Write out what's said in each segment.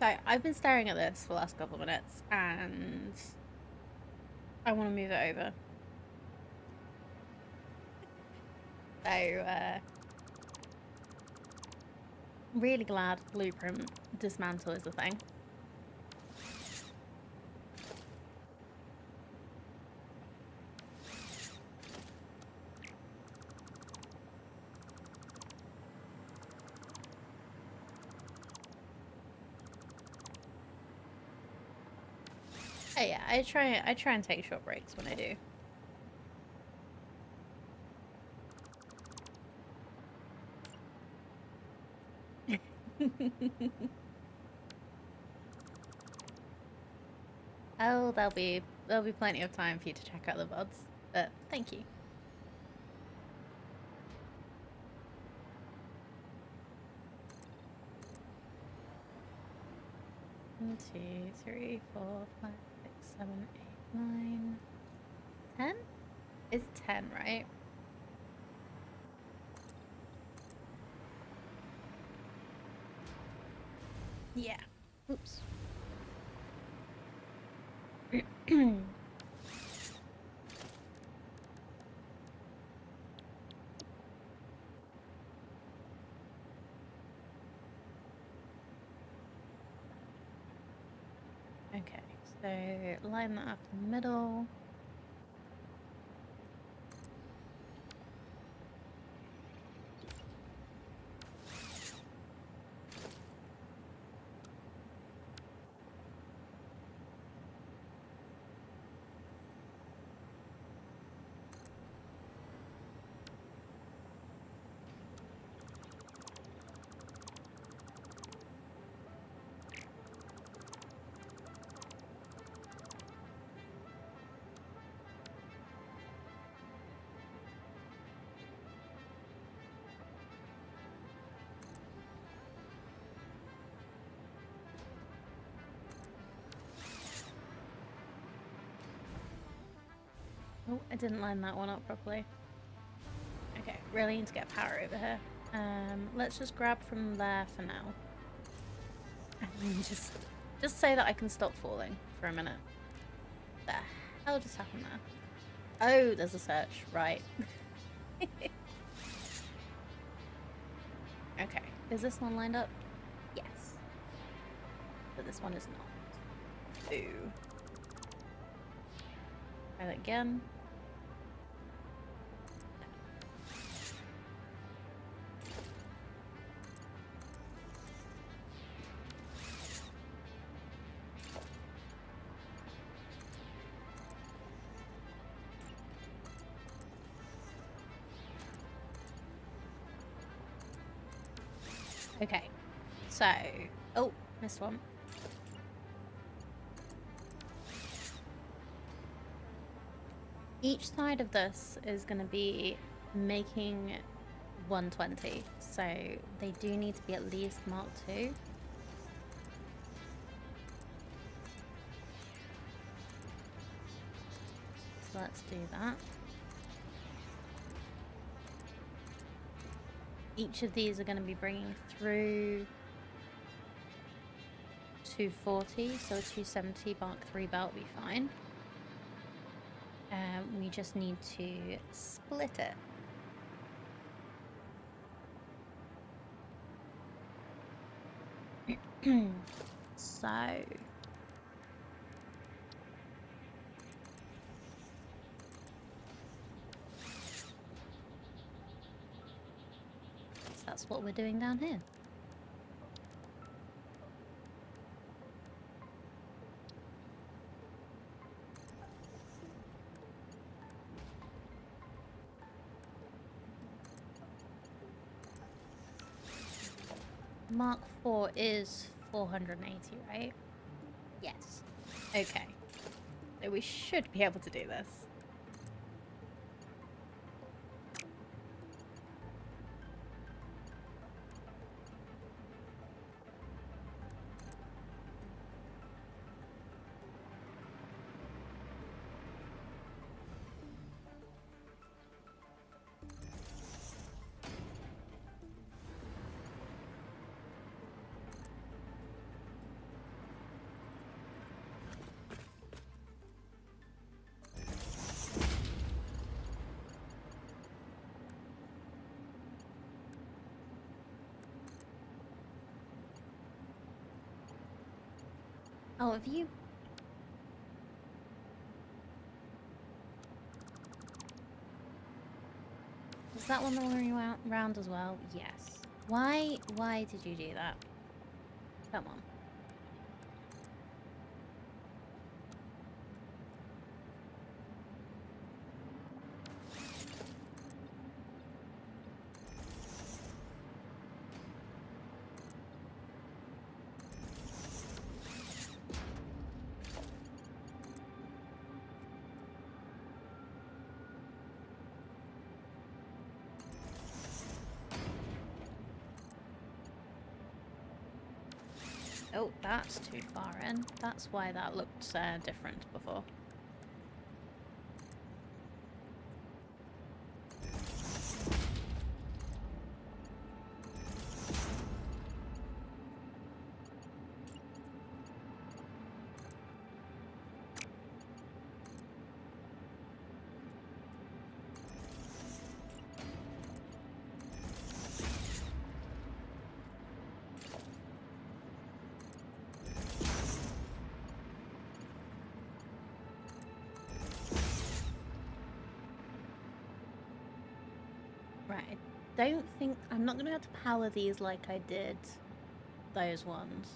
So I've been staring at this for the last couple of minutes and I want to move it over. So, really glad blueprint dismantle is a thing. Oh yeah, I try and take short breaks when I do. Oh, there'll be plenty of time for you to check out the VODs. But thank you. One, 2, 3, 4, 5, 6, 7, 8, 9, 10? It's 10, right? Yeah. Oops. Okay, so line that up in the middle. Oh, I didn't line that one up properly. Okay, really need to get power over here. Let's just grab from there for now. And just say that I can stop falling for a minute. The hell just happened there? Oh, there's a search, right. Okay, is this one lined up? Yes. But this one is not. Ooh. Try that again. Okay, so, oh, missed one. Each side of this is going to be making 120, so they do need to be at least Mark 2. So let's do that. Each of these are going to be bringing through 240, so a 270 Mark 3 belt will be fine. We just need to split it. So that's what we're doing down here. Mark 4 is 480, right? Yes. Okay. So we should be able to do this. Oh, have you... Was that one the one round as well? Yes. Why did you do that? Come on. Oh, that's too far in. That's why that looked different before. Right, I don't think... I'm not going to be able to power these like I did those ones.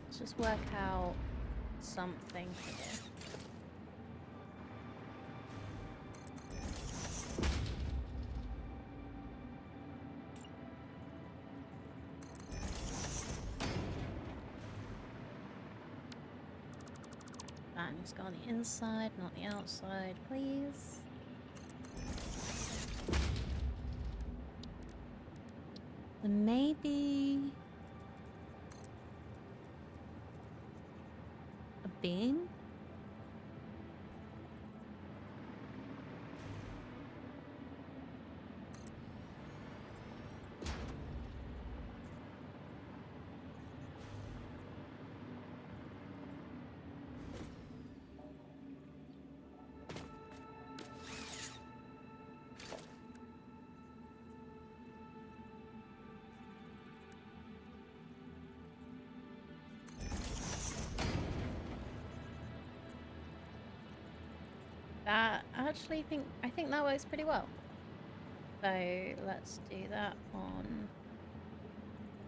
Let's just work out something here. That needs to go on the inside, not the outside, please. Then maybe a beam? I think that works pretty well. So let's do that on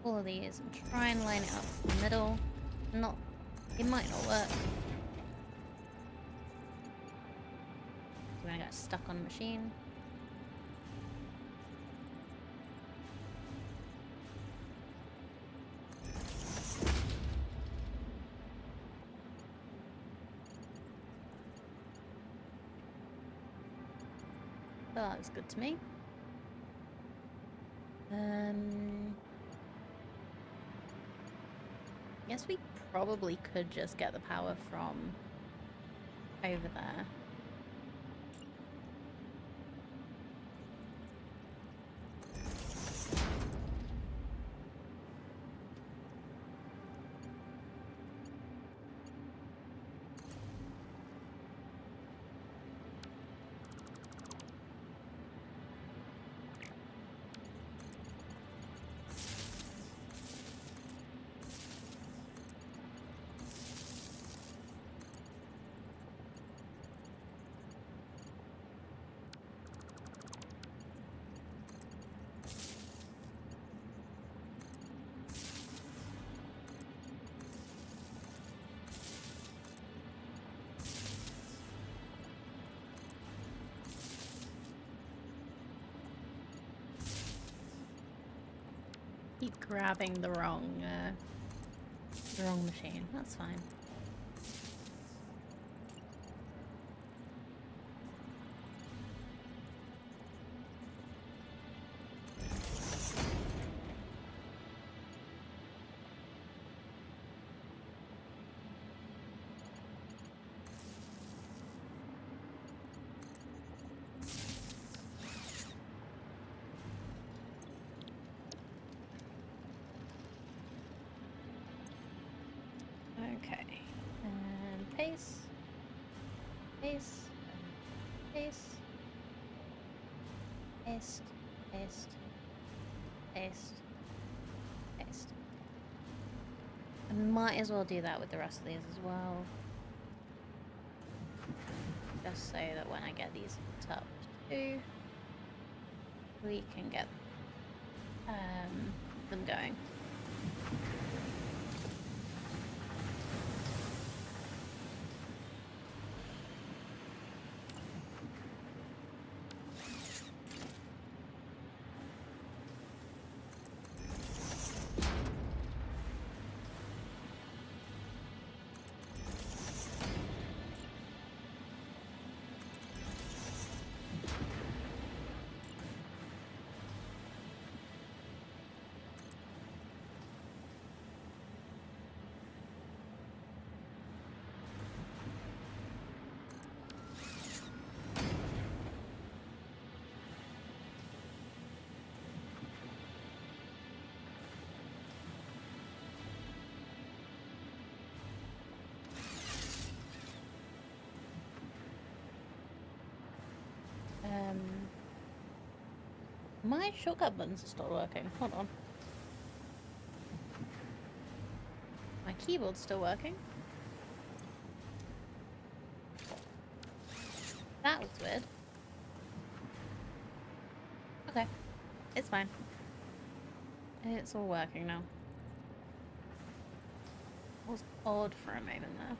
all of these and try and line it up in the middle. It might not work. We're gonna get stuck on a machine. Well, that was good to me. Guess we probably could just get the power from over there. Keep grabbing the wrong machine. That's fine. Okay, and pace, paste, paste, paste, paste, Paste. Paste. I might as well do that with the rest of these as well. Just so that when I get these up too, we can get them going. My shortcut buttons are still working. Hold on. My keyboard's still working. That was weird. Okay. It's fine. It's all working now. It was odd for a moment there.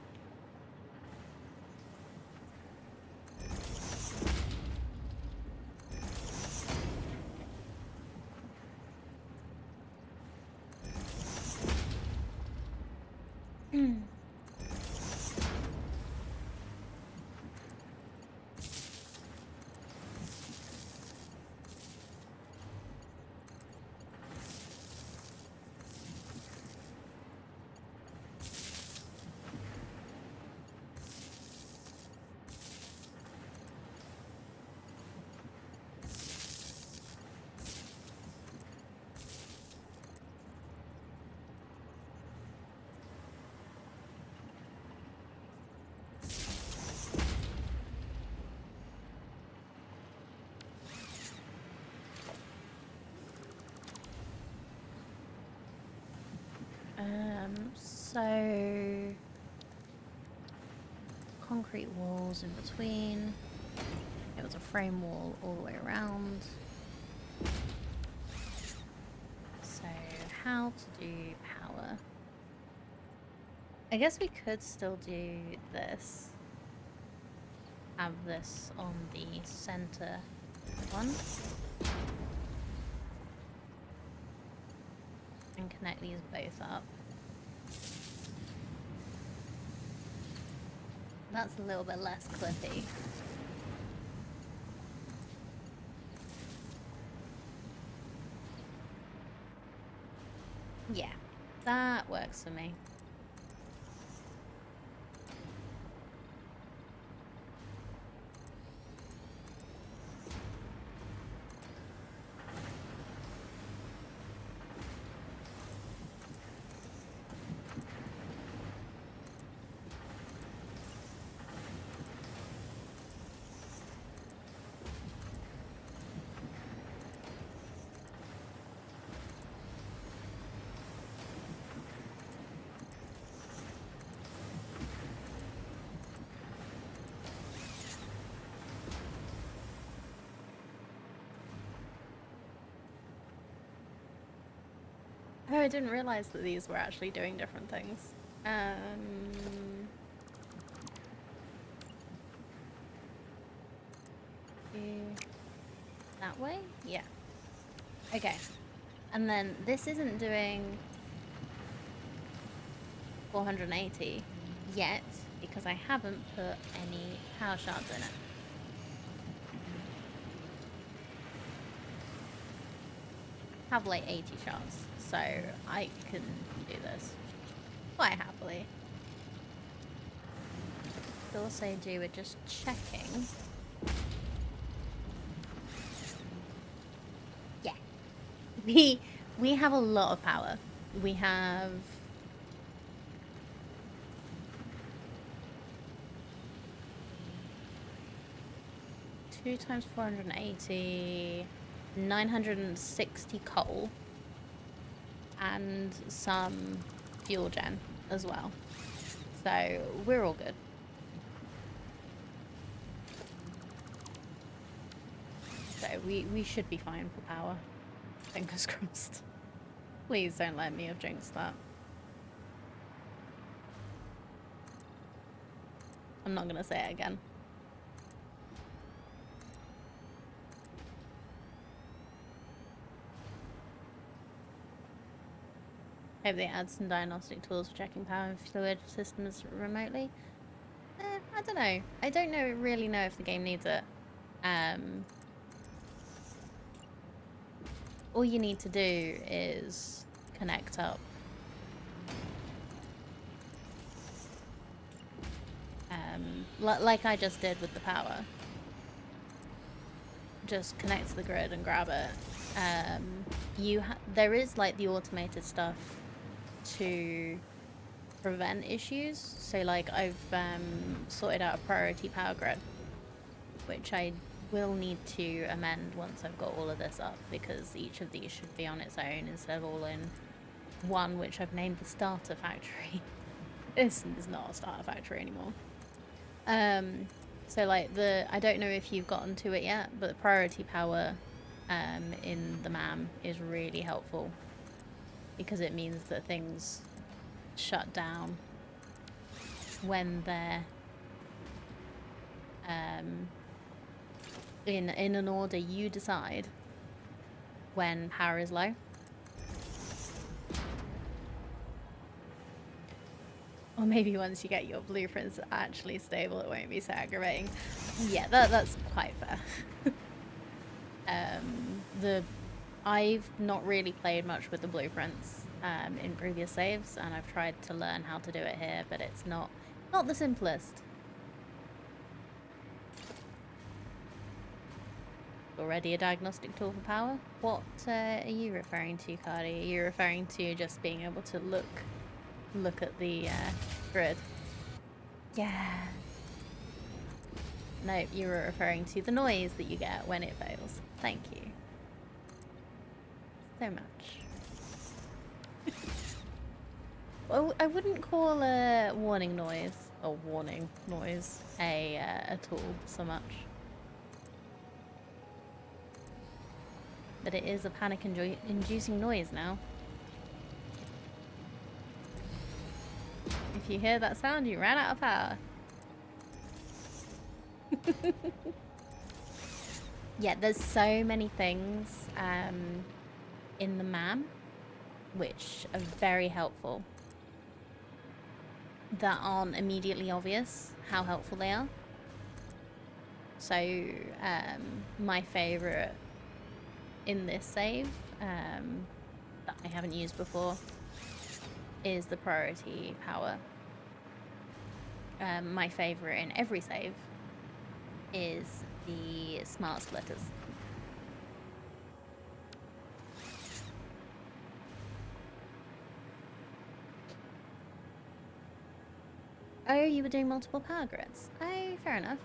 So concrete walls in between. It was a frame wall all the way around. So how to do power? I guess we could still do this. Have this on the center one. And connect these both up. That's a little bit less clippy. Yeah, that works for me. Oh, I didn't realize that these were actually doing different things. That way? Yeah. Okay. And then this isn't doing 480 yet because I haven't put any power shards in it. I have like 80 shards, so I can do this quite happily. Could also do with just checking. Yeah. We have a lot of power. We have 2 times 480, 960 coal. and some fuel gen as well. So we're all good. So we should be fine for power. Fingers crossed. Please don't let me have jinxed that. I'm not gonna say it again. Hope they add some diagnostic tools for checking power and fluid systems remotely. I don't know. I don't really know if the game needs it. All you need to do is connect up. Like I just did with the power. Just connect to the grid and grab it. There is like the automated stuff to prevent issues. So like I've sorted out a priority power grid, which I will need to amend once I've got all of this up, because each of these should be on its own instead of all in one, which I've named the starter factory. This is not a starter factory anymore. So like I don't know if you've gotten to it yet, but the priority power in the MAM is really helpful, because it means that things shut down when they're in an order you decide when power is low. Or maybe once you get your blueprints actually stable, it won't be so aggravating. Yeah, that's quite fair. I've not really played much with the blueprints in previous saves, and I've tried to learn how to do it here, but it's not the simplest. Already a diagnostic tool for power? What are you referring to, Cardi? Are you referring to just being able to look at the grid? Yeah. No, you were referring to the noise that you get when it fails. Thank you so much. Well, I wouldn't call a warning noise a tool so much. But it is a panic-inducing noise now. If you hear that sound, you ran out of power. Yeah, there's so many things in the MAM which are very helpful that aren't immediately obvious how helpful they are. So my favourite in this save that I haven't used before is the priority power. My favourite in every save is the smart splitters. Oh, you were doing multiple power grids. Oh, fair enough.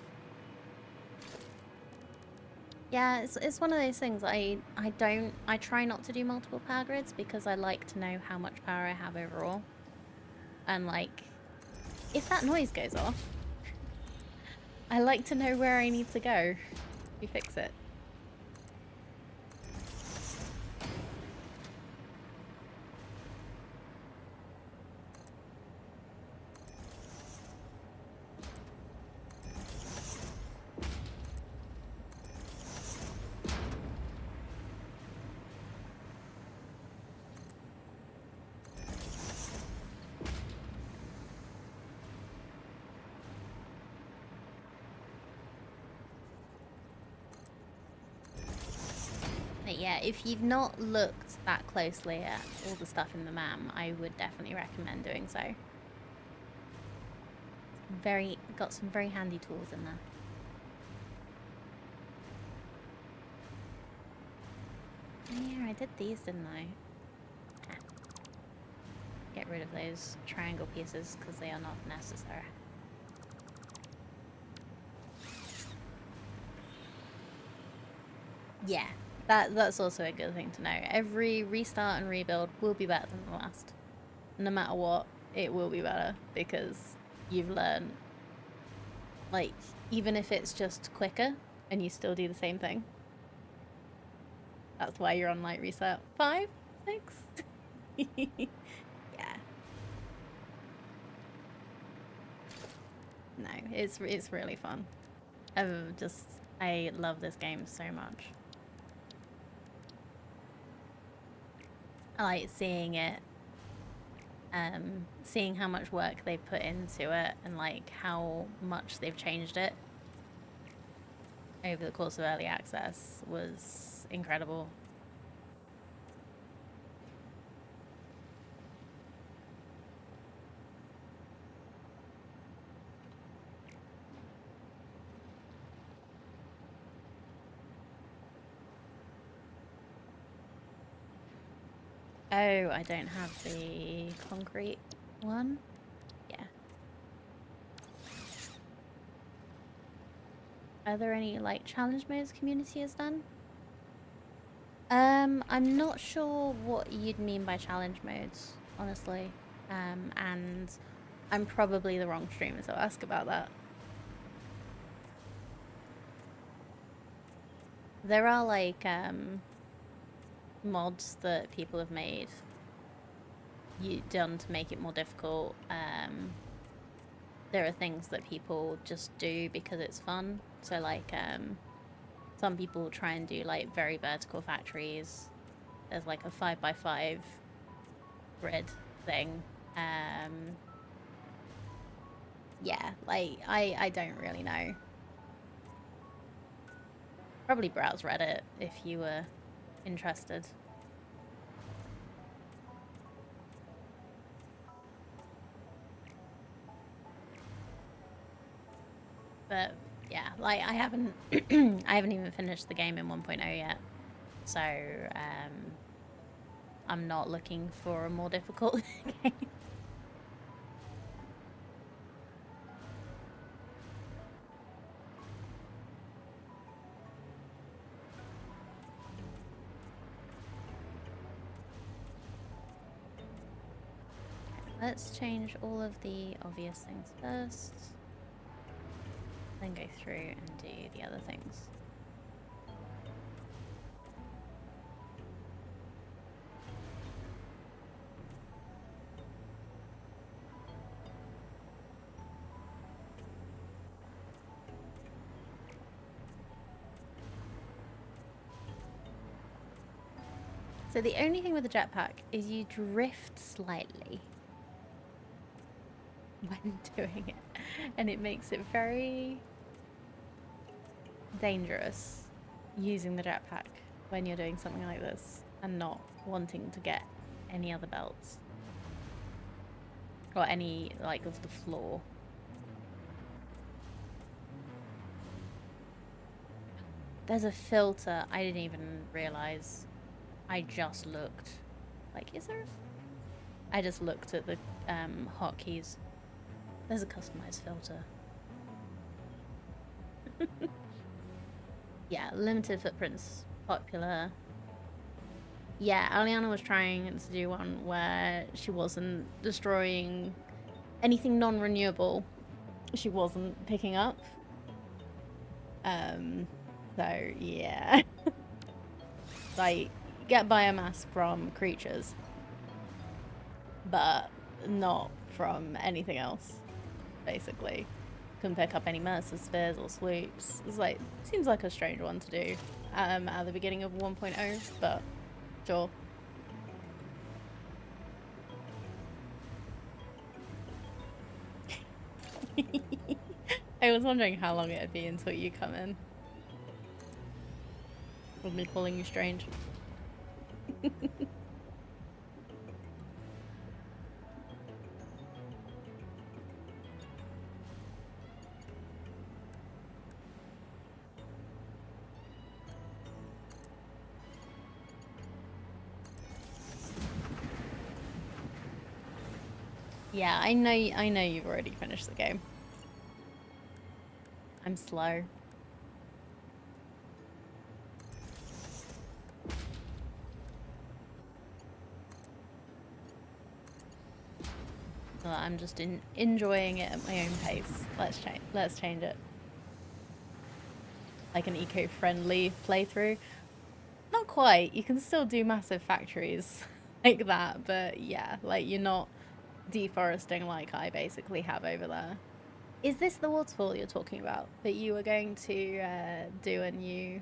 Yeah, it's one of those things. I try not to do multiple power grids because I like to know how much power I have overall. And like, if that noise goes off, I like to know where I need to go to fix it. But yeah, if you've not looked that closely at all the stuff in the MAM, I would definitely recommend doing so. Got some very handy tools in there. Yeah, I did these, didn't I? Get rid of those triangle pieces because they are not necessary. Yeah, That's also a good thing to know. Every restart and rebuild will be better than the last. No matter what, it will be better because you've learned. Like, even if it's just quicker and you still do the same thing. That's why you're on light reset. 5? 6? Yeah. No, it's really fun. I love this game so much. I like seeing it, seeing how much work they've put into it and like how much they've changed it over the course of early access was incredible. Oh, I don't have the concrete one. Yeah. Are there any like challenge modes community has done? I'm not sure what you'd mean by challenge modes, honestly. And I'm probably the wrong streamer to ask about that. There are like mods that people have made done to make it more difficult. There are things that people just do because it's fun. So like some people try and do like very vertical factories. There's like a 5x5 grid thing. Yeah, like I don't really know. Probably browse Reddit if you were interested. But yeah, like I haven't I haven't even finished the game in 1.0 yet. So I'm not looking for a more difficult game. Let's change all of the obvious things first. Then go through and do the other things. So the only thing with the jetpack is you drift slightly when doing it. And it makes it very dangerous using the jetpack when you're doing something like this and not wanting to get any other belts. Or any, like, of the floor. There's a filter. I didn't even realize. I just looked. Like, is there a... I just looked at the hotkeys. There's a customized filter. Yeah, limited footprints. Popular. Yeah, Aliana was trying to do one where she wasn't destroying anything non-renewable. She wasn't picking up. So yeah. Like, get biomass from creatures, but not from anything else, basically. Couldn't pick up any Mercer spheres or swoops. It's like, seems like a strange one to do at the beginning of 1.0, but sure. I was wondering how long it'd be until you come in. With me calling you strange. Yeah, I know you've already finished the game. I'm slow. that I'm just enjoying it at my own pace. Let's change it. Like an eco-friendly playthrough. Not quite. You can still do massive factories like that, but yeah, like you're not deforesting like I basically have over there. Is this the waterfall you're talking about that you were going to do a new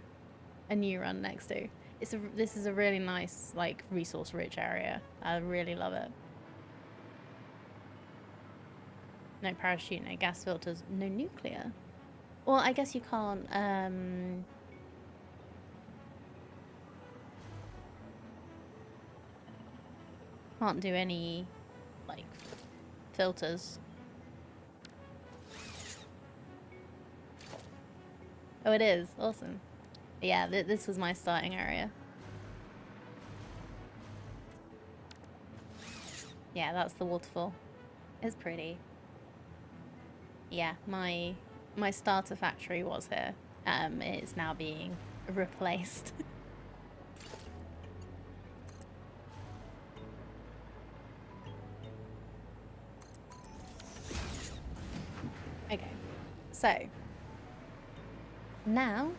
run next to? This is a really nice, like, resource rich area. I really love it. No parachute, no gas filters, no nuclear. Well, I guess you can't do any like filters. Oh, it is awesome. Yeah, this was my starting area. Yeah, that's the waterfall. It's pretty. Yeah, my starter factory was here. It's now being replaced. Okay, so now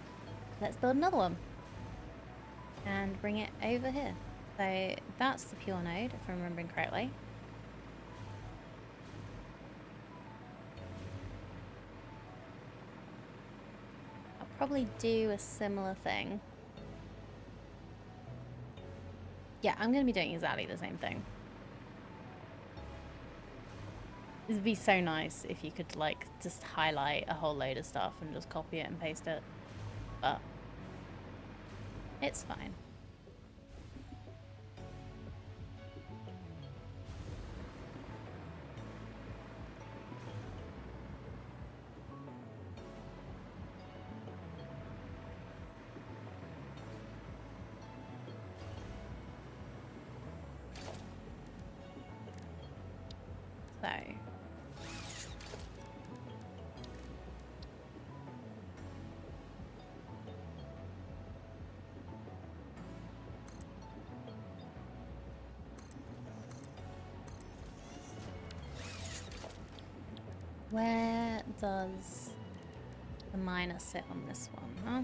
let's build another one and bring it over here. So that's the pure node, if I'm remembering correctly. I'll probably do a similar thing. Yeah, I'm going to be doing exactly the same thing. It would be so nice if you could, like, just highlight a whole load of stuff and just copy it and paste it. But it's fine. So where does the miner sit on this one, huh?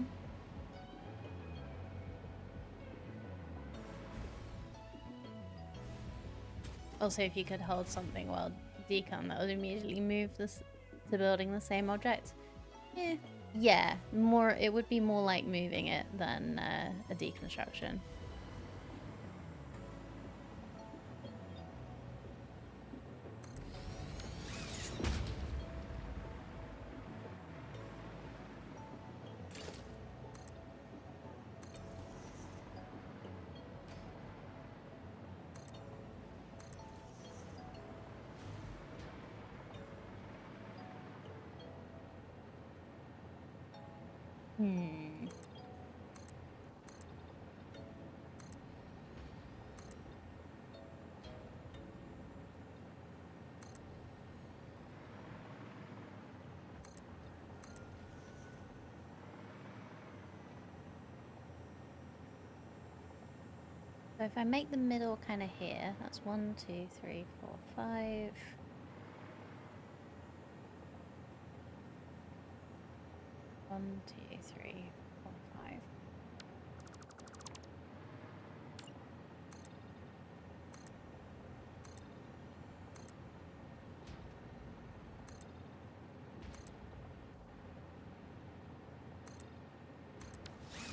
Also, if you could hold something while decon, that would immediately move this to building the same object. Yeah, more. It would be more like moving it than a deconstruction. So if I make the middle kind of here, that's 1, 2, 3, 4, 5. One, two, three, four, five.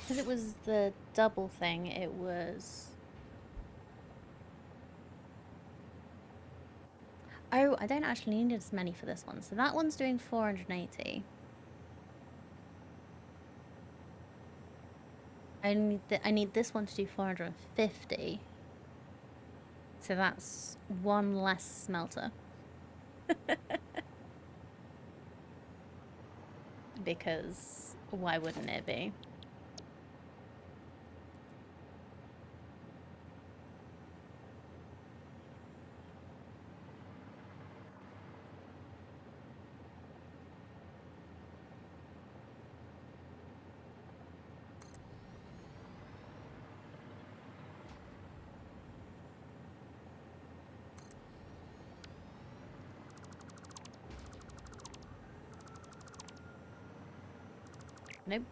Because it was the double thing, it was... Oh, I don't actually need as many for this one. So that one's doing 480. I need this one to do 450. So that's one less smelter. Because why wouldn't it be? Nope.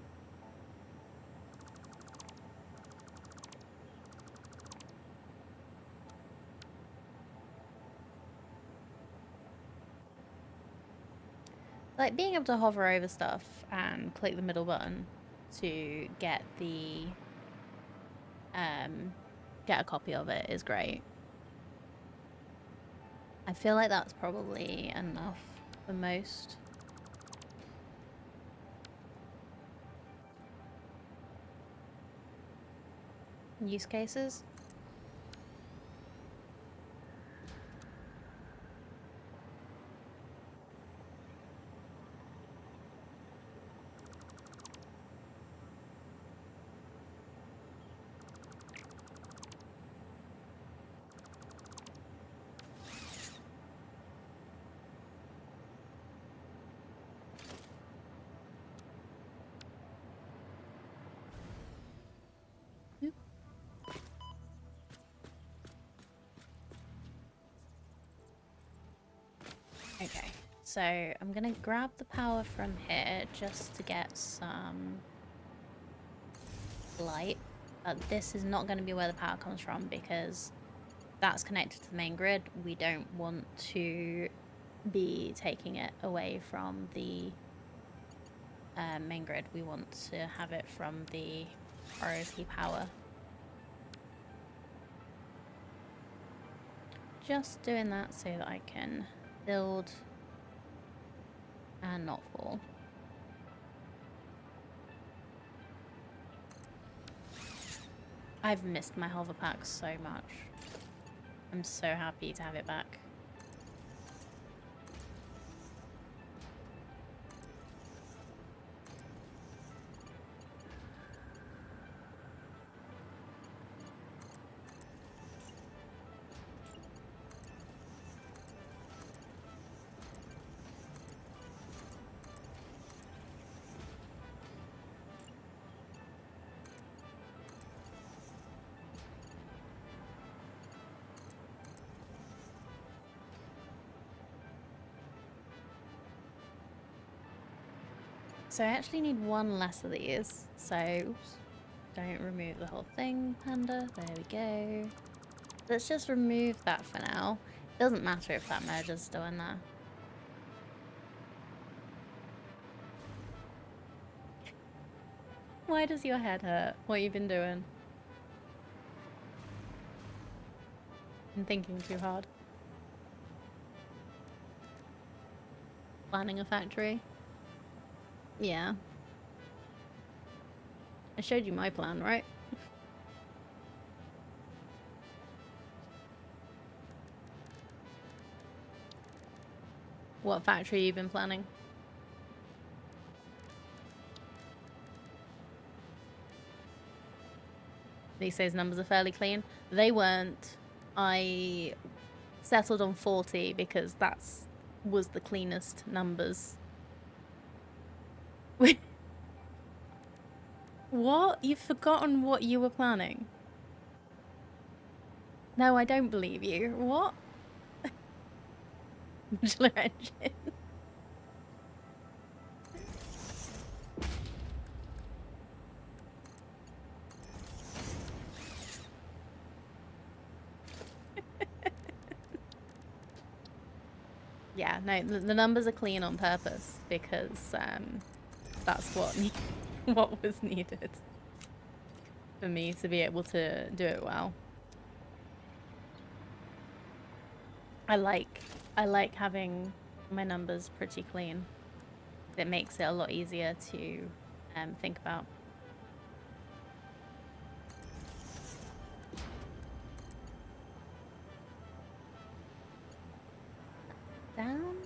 Like being able to hover over stuff and click the middle button to get the get a copy of it is great. I feel like that's probably enough for most. Use cases. Okay, so I'm gonna grab the power from here just to get some light. But this is not going to be where the power comes from because that's connected to the main grid. We don't want to be taking it away from the main grid. We want to have it from the ROP power. Just doing that so that I can build and not fall. I've missed my hover pack so much. I'm so happy to have it back. So I actually need one less of these. So, oops, don't remove the whole thing, Panda. There we go. Let's just remove that for now. Doesn't matter if that merger's still in there. Why does your head hurt? What you been doing? Been thinking too hard. Planning a factory? Yeah. I showed you my plan, right? What factory you been planning? These days numbers are fairly clean. They weren't. I settled on 40 because that's was the cleanest numbers. What? You've forgotten what you were planning? No, I don't believe you. What? Modular engine. Yeah, no, the numbers are clean on purpose because that's what what was needed for me to be able to do it well. I like having my numbers pretty clean. It makes it a lot easier to think about. Down?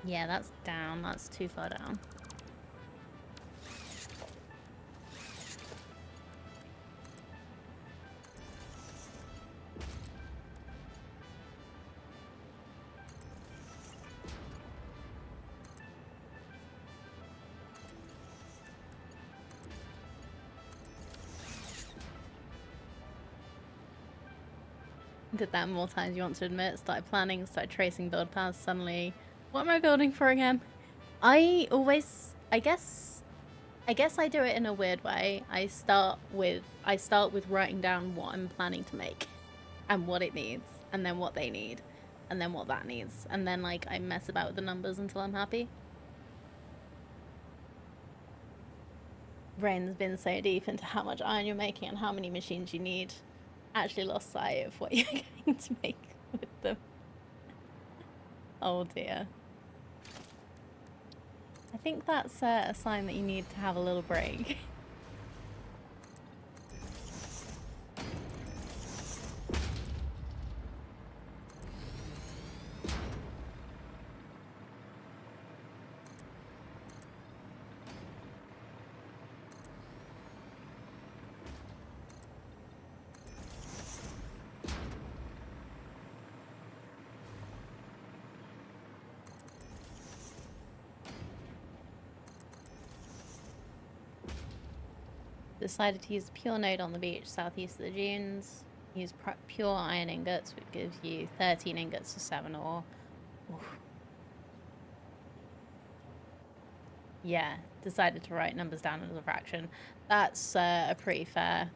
Yeah, that's down. That's too far down. Did that more times you want to admit. Started planning, started tracing build paths. Suddenly, what am I building for again? I I guess I do it in a weird way. I start with writing down what I'm planning to make and what it needs, and then what they need, and then what that needs, and then like I mess about with the numbers until I'm happy. Brain's been so deep into how much iron you're making and how many machines you need. Actually lost sight of what you're going to make with them. Oh dear. I think that's a sign that you need to have a little break. Decided to use pure node on the beach southeast of the dunes. Use pure iron ingots, which gives you 13 ingots to 7 ore. Oof. Yeah, decided to write numbers down as a fraction. That's a pretty fair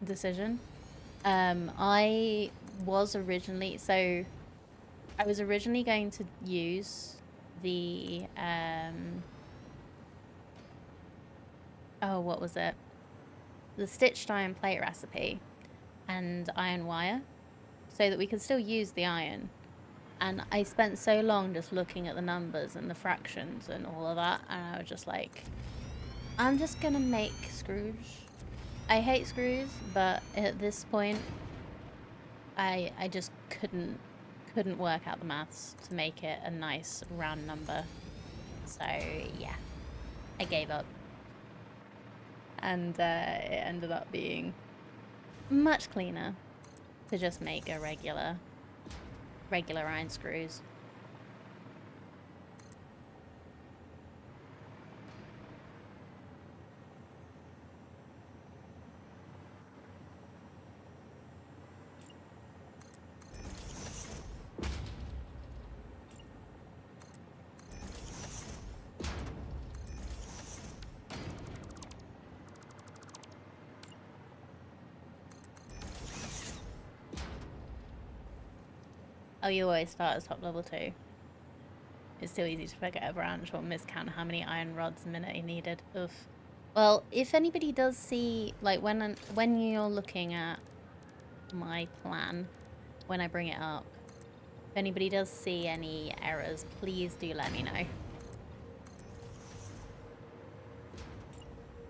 decision. I was originally going to use the oh, what was it? The stitched iron plate recipe and iron wire so that we could still use the iron. And I spent so long just looking at the numbers and the fractions and all of that, and I was just like, I'm just gonna make screws. I hate screws, but at this point I just couldn't work out the maths to make it a nice round number. So yeah, I gave up. And it ended up being much cleaner to just make a regular iron screws. Oh, you always start as top level 2. It's still easy to forget a branch or miscount how many iron rods a minute you needed. Oof. Well, if anybody does see, like, when you're looking at my plan, when I bring it up, if anybody does see any errors, please do let me know.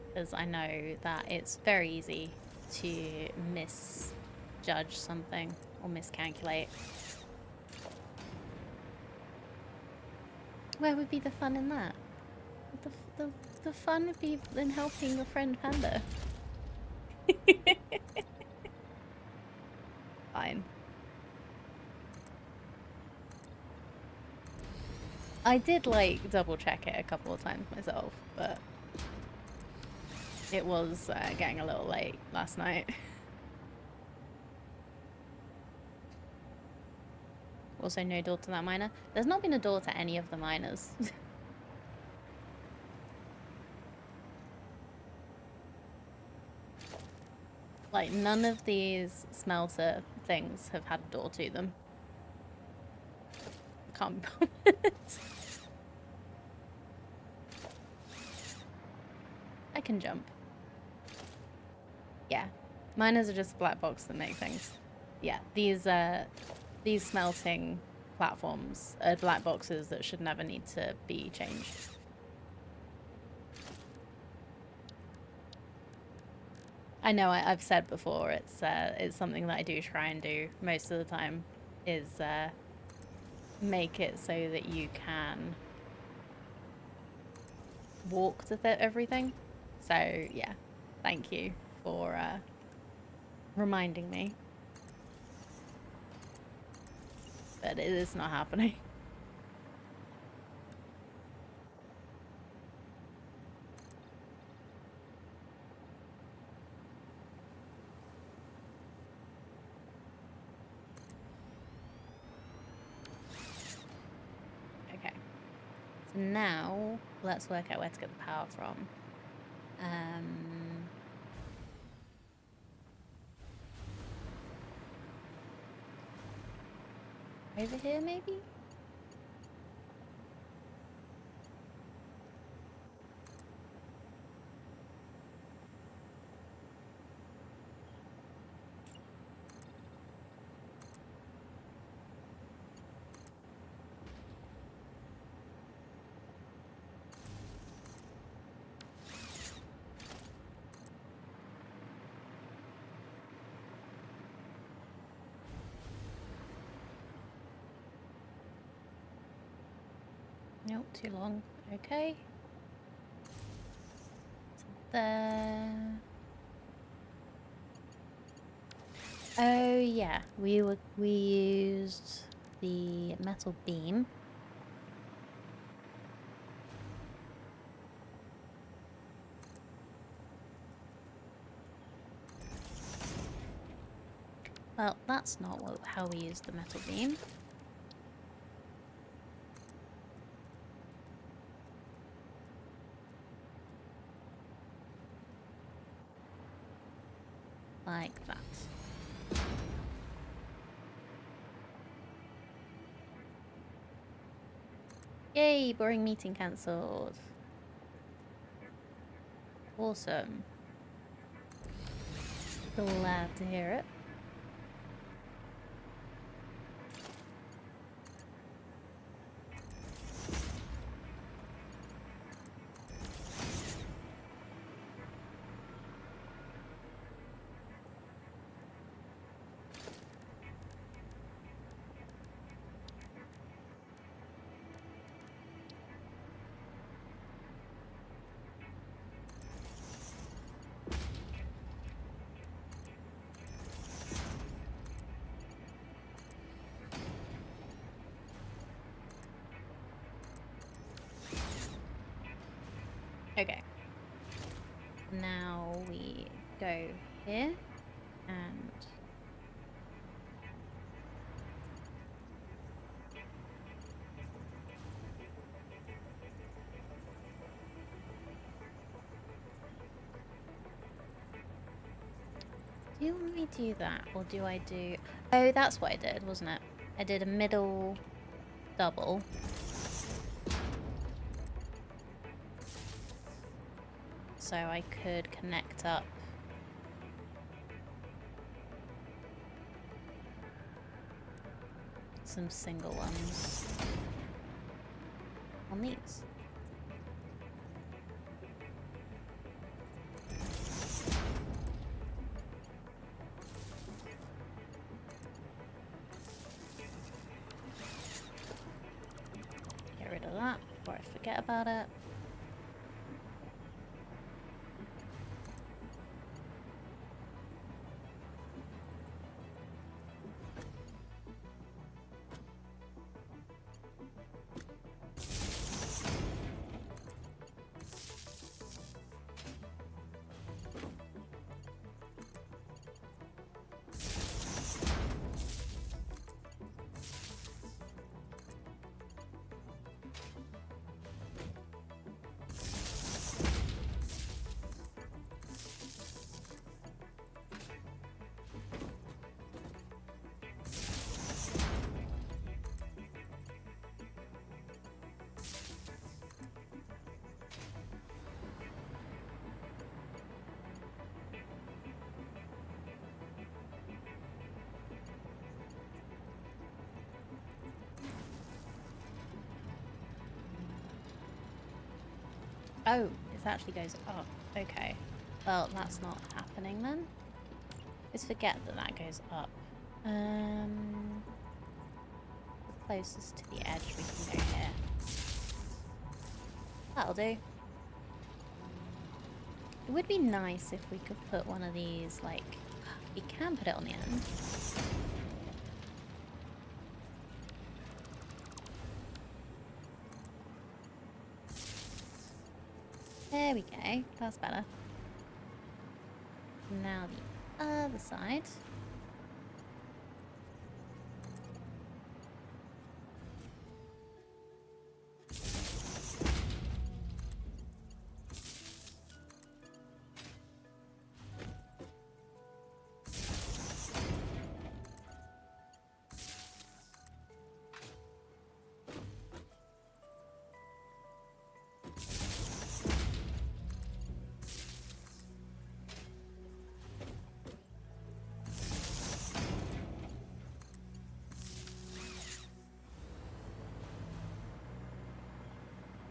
Because I know that it's very easy to misjudge something or miscalculate. Where would be the fun in that? The fun would be in helping your friend Panda. Fine. I did, like, double check it a couple of times myself, but it was getting a little late last night. Also, no door to that miner. There's not been a door to any of the miners. Like, none of these smelter things have had a door to them. Can't be bothered. I can jump. Yeah. Miners are just a black box that make things. Yeah, these smelting platforms are black boxes that should never need to be changed. I know I've said before, it's something that I do try and do most of the time, is make it so that you can walk to everything. So yeah, thank you for reminding me. But it is not happening. Now, let's work out where to get the power from. Over here, maybe? Nope, too long. Okay. There. Oh yeah, we used the metal beam. Well, that's not how we used the metal beam. Like that. Yay, boring meeting cancelled. Awesome. Glad to hear it. Okay. Now we go here and do you want me to do that or do I do... Oh, that's what I did, wasn't it? I did a middle double. So I could connect up some single ones on these. Get rid of that before I forget about it. Oh, it actually goes up. Okay. Well, that's not happening then. Just forget that that goes up. The closest to the edge we can go here. That'll do. It would be nice if we could put one of these, like... We can put it on the end. There we go. That's better. Now the other side.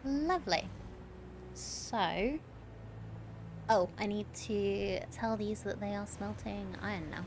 Lovely. So... Oh, I need to tell these that they are smelting iron now.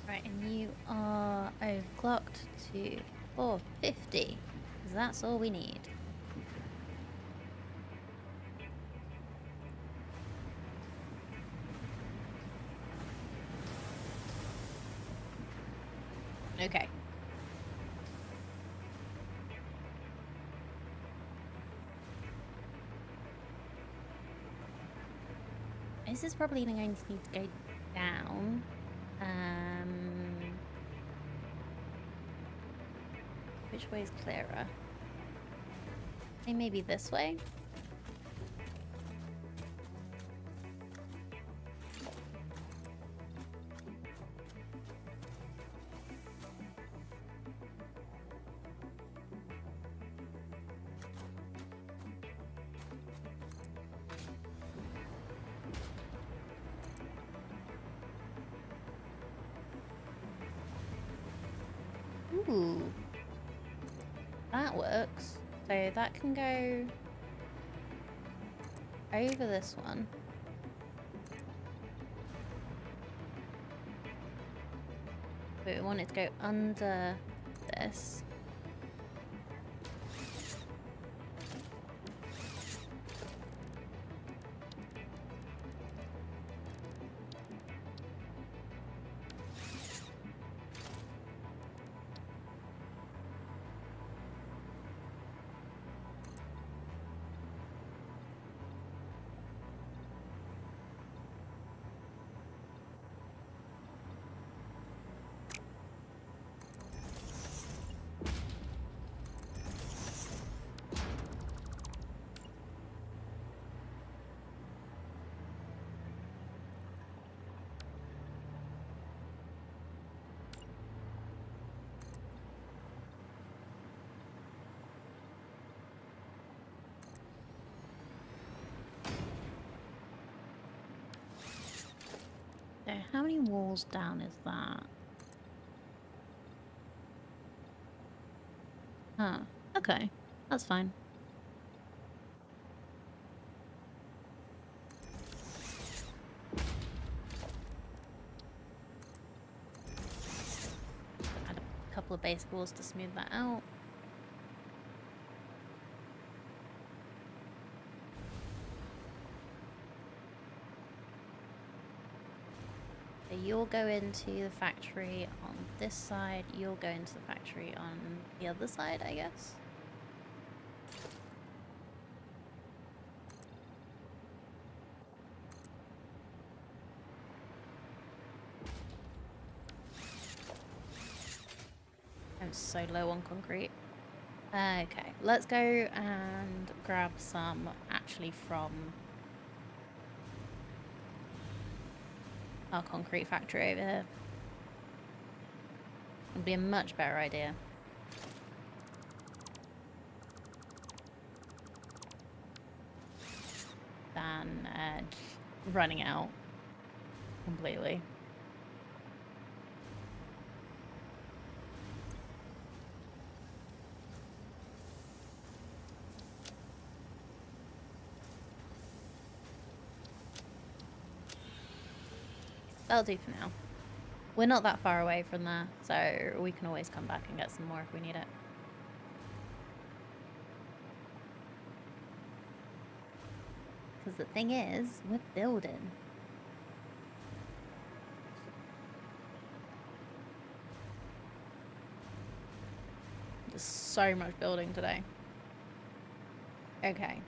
Right, and you are overclocked to 450, because that's all we need. Okay. This is probably going to need to go down. Which way is clearer? Hey, maybe this way? Ooh. That works. So that can go over this one. But we want it to go under this. So how many walls down is that? Huh. Okay. That's fine. Add a couple of base walls to smooth that out. So you'll go into the factory on this side, you'll go into the factory on the other side, I guess. I'm so low on concrete. Okay, let's go and grab some actually from our concrete factory over here. It'll be a much better idea than running out completely. That'll do for now. We're not that far away from there, so we can always come back and get some more if we need it. Because the thing is, we're building. There's so much building today. Okay,